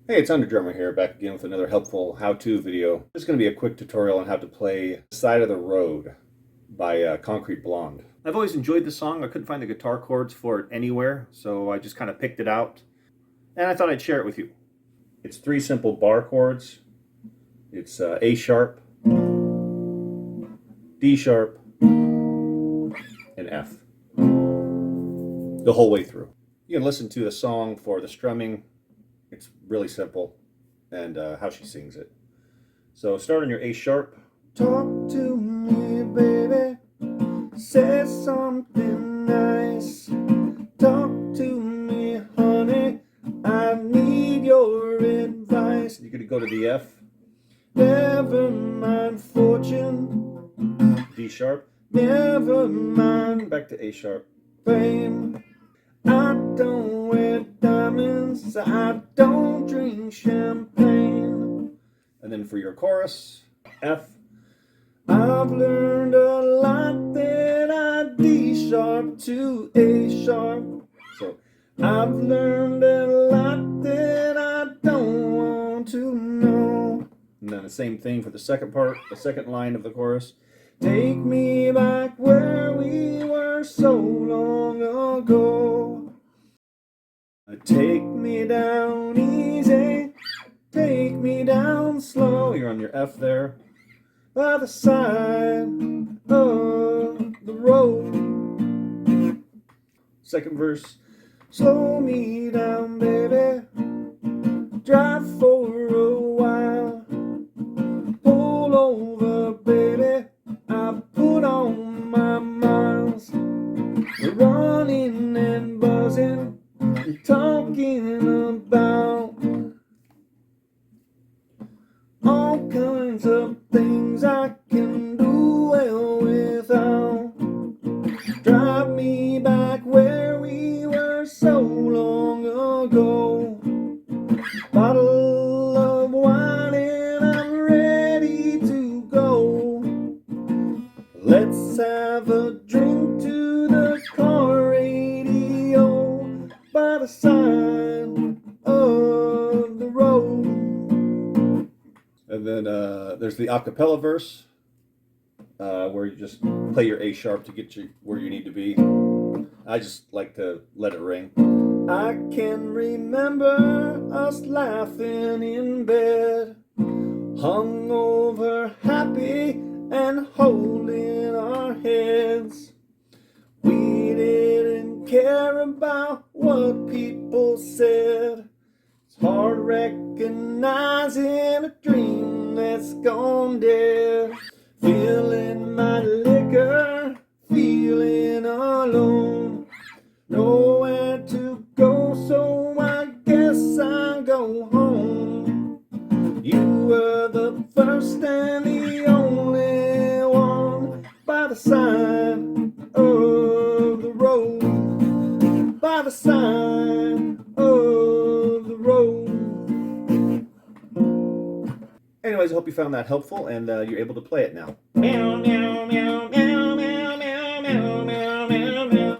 Hey, it's Drummer here, back again with another helpful how-to video. This is going to be a quick tutorial on how to play Side of the Road by Concrete Blonde. I've always enjoyed this song. I couldn't find the guitar chords for it anywhere, so I just kind of picked it out. And I thought I'd share it with you. It's three simple bar chords. It's A sharp, D sharp, and F. The whole way through. You can listen to the song for the strumming. It's really simple, and how she sings it. So start on your A sharp. Talk to me, baby. Say something nice. Talk to me, honey. I need your advice. You're going to go to the F. Never mind fortune. D sharp. Never mind Back to A sharp. fame. I don't wear diamonds. I don't drink champagne. And then for your chorus, F. I've learned a lot that I D sharp to A sharp. So I've learned a lot that I don't want to know. and then the same thing for the second part, the second line of the chorus. Take me back where we were so long ago. Take me down easy. Take me down slow. Oh, you're on your F there. By the side of the road. Second verse. Slow me down, baby. Drive for a while. Pull over, baby. I've put on my miles. We're running and buzzing and talking about all kinds of things I can do well without. Drive me back where we were so long ago. Bottle of wine and I'm ready to go. Let's have a drink to the car radio by the side of the road. And then there's the a cappella verse, where you just play your A sharp to get you where you need to be. I just like to let it ring. I can remember us laughing in bed, hungover, happy, and holding our heads. We didn't care about what people said. It's hard recognizing a dream that's gone dead. Feeling my liquor, feeling alone. Nowhere to go, so I guess I'll go home. You were the first and the only one by the side of the road. By the side of the road. Anyways, I hope you found that helpful and you're able to play it now. Meow, meow, meow, meow.